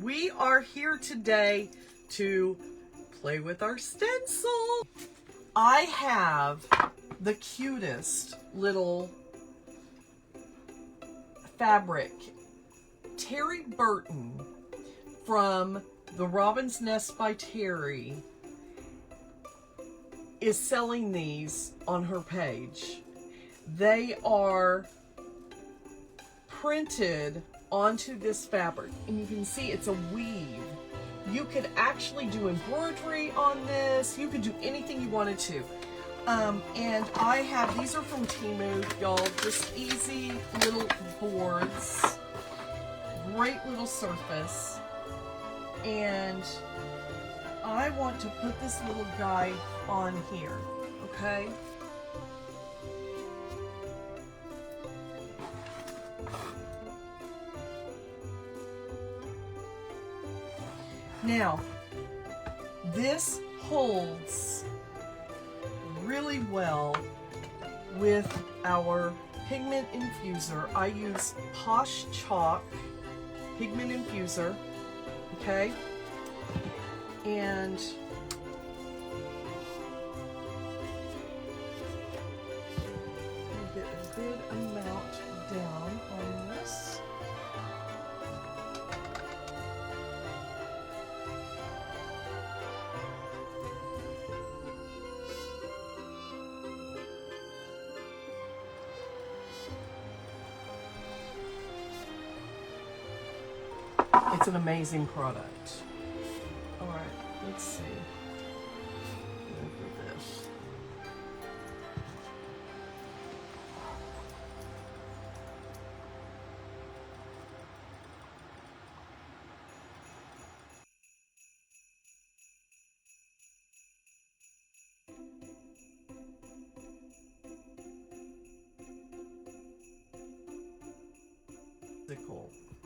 We are here today to play with our stencil. I have the cutest little fabric. Terry Burton from The Robin's Nest by Terry is selling these on her page. They are printed onto this fabric, and you can see it's a weave. You could actually do embroidery on this. You could do anything you wanted to. And I have, these are from Temu, y'all, just easy little boards. Great little surface. And I want to put this little guy on here, okay? Now, this holds really well with our pigment infuser. I use Posh Chalk pigment infuser, okay? And get a good amount down on this. It's an amazing product. All right, let's see. Look at this.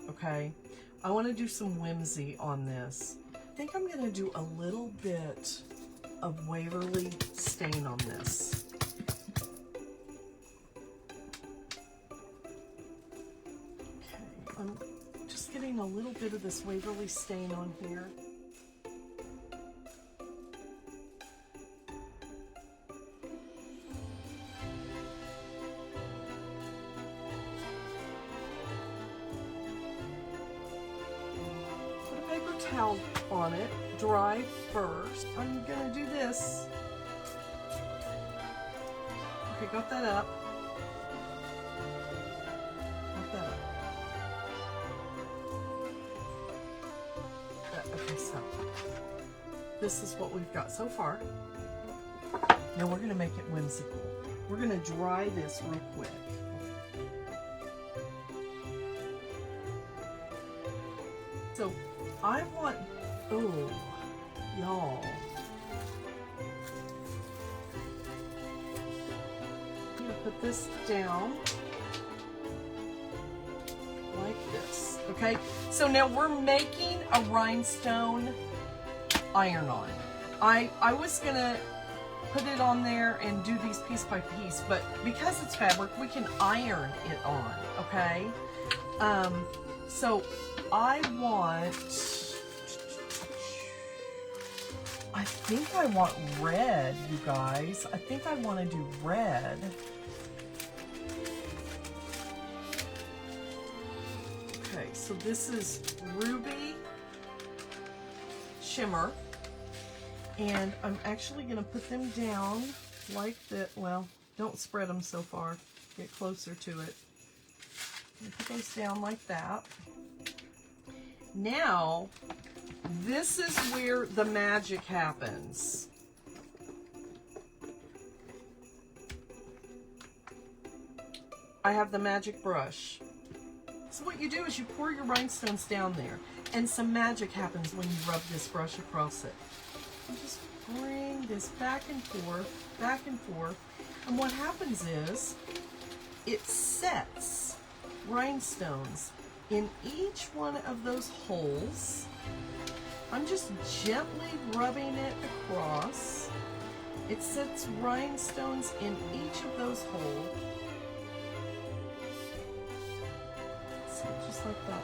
Okay, I want to do some whimsy on this. I think I'm going to do a little bit of Waverly stain on this. Okay, I'm just getting a little bit of this Waverly stain on here. Towel on it, dry first. I'm gonna do this. Okay, got that up. Got that up. Okay, so this is what we've got so far. Now we're gonna make it whimsical. We're gonna dry this real quick. So I want, oh, y'all. I'm gonna put this down like this, okay? So now we're making a rhinestone iron-on. I was gonna put it on there and do these piece by piece, but because it's fabric, we can iron it on, okay? So I think I want red, you guys. I think I want to do red. Okay, so this is Ruby Shimmer. And I'm actually going to put them down like that. Well, don't spread them so far. Get closer to it. Put those down like that. Now, this is where the magic happens. I have the magic brush. So what you do is you pour your rhinestones down there, and some magic happens when you rub this brush across it. You just bring this back and forth, and what happens is it sets rhinestones in each one of those holes. I'm just gently rubbing it across. It sets rhinestones in each of those holes. So just like that.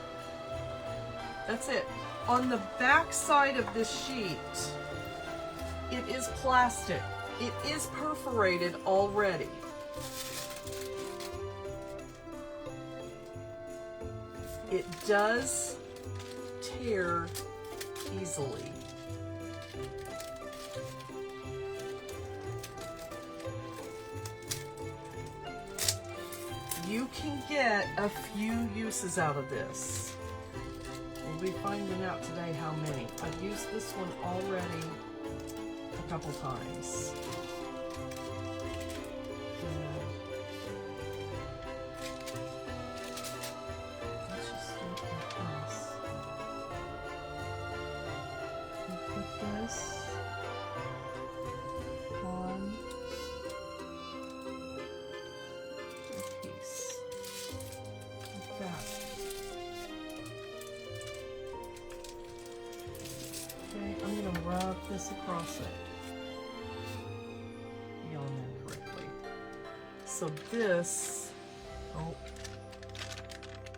That's it. On the back side of this sheet, it is plastic. It is perforated already. It does tear easily. You can get a few uses out of this. We'll be finding out today how many. I've used this one already a couple times. Let's just start with this. And put this on a piece like that. Okay, I'm going to rub this across it. Be on there correctly. So this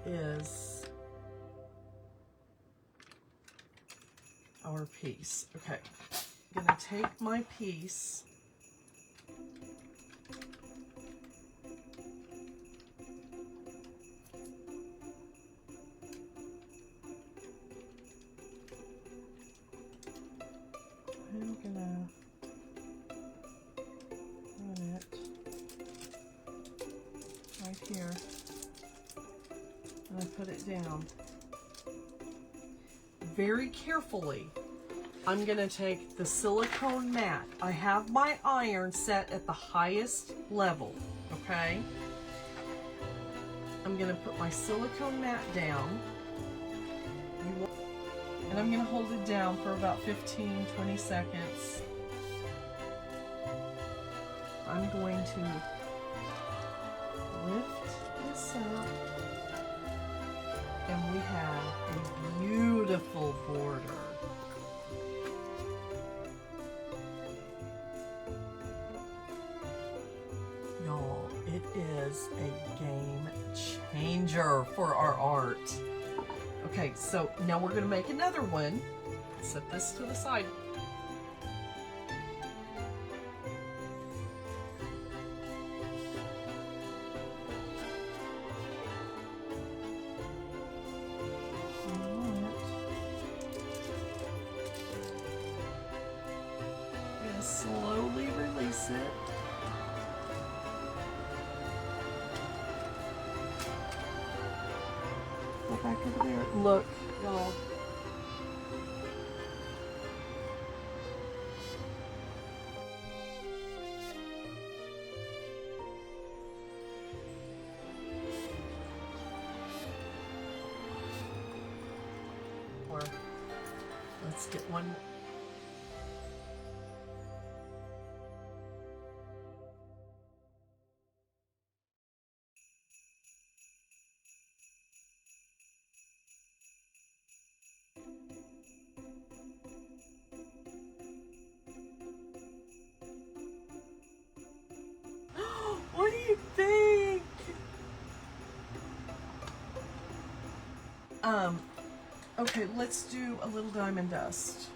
is our piece. Okay, I'm going to take my piece I'm gonna run it right here, and I put it down. Very carefully, I'm gonna take the silicone mat. I have my iron set at the highest level, okay? I'm gonna put my silicone mat down. And I'm going to hold it down for about 15-20 seconds. I'm going to lift this up, and we have a beautiful border. Y'all, it is a game changer for our art. Okay, so now we're going to make another one. Set this to the side. I'm going to slowly release it. Go back over there. Look, y'all. Let's get one. What do you think? Okay, let's do a little diamond dust.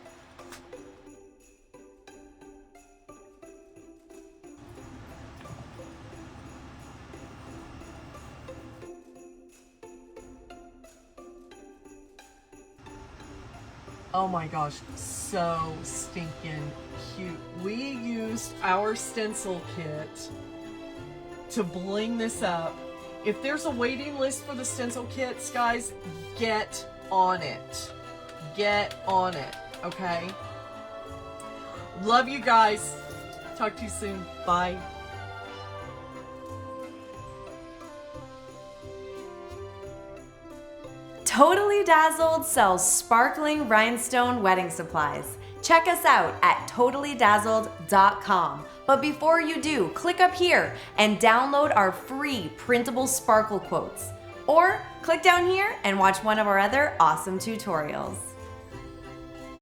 Oh my gosh, so stinking cute. We used our stencil kit to bling this up. If there's a waiting list for the stencil kits, guys, get on it. Get on it, okay? Love you guys. Talk to you soon. Bye. Totally Dazzled sells sparkling rhinestone wedding supplies. Check us out at totallydazzled.com. But before you do, click up here and download our free printable sparkle quotes. Or click down here and watch one of our other awesome tutorials.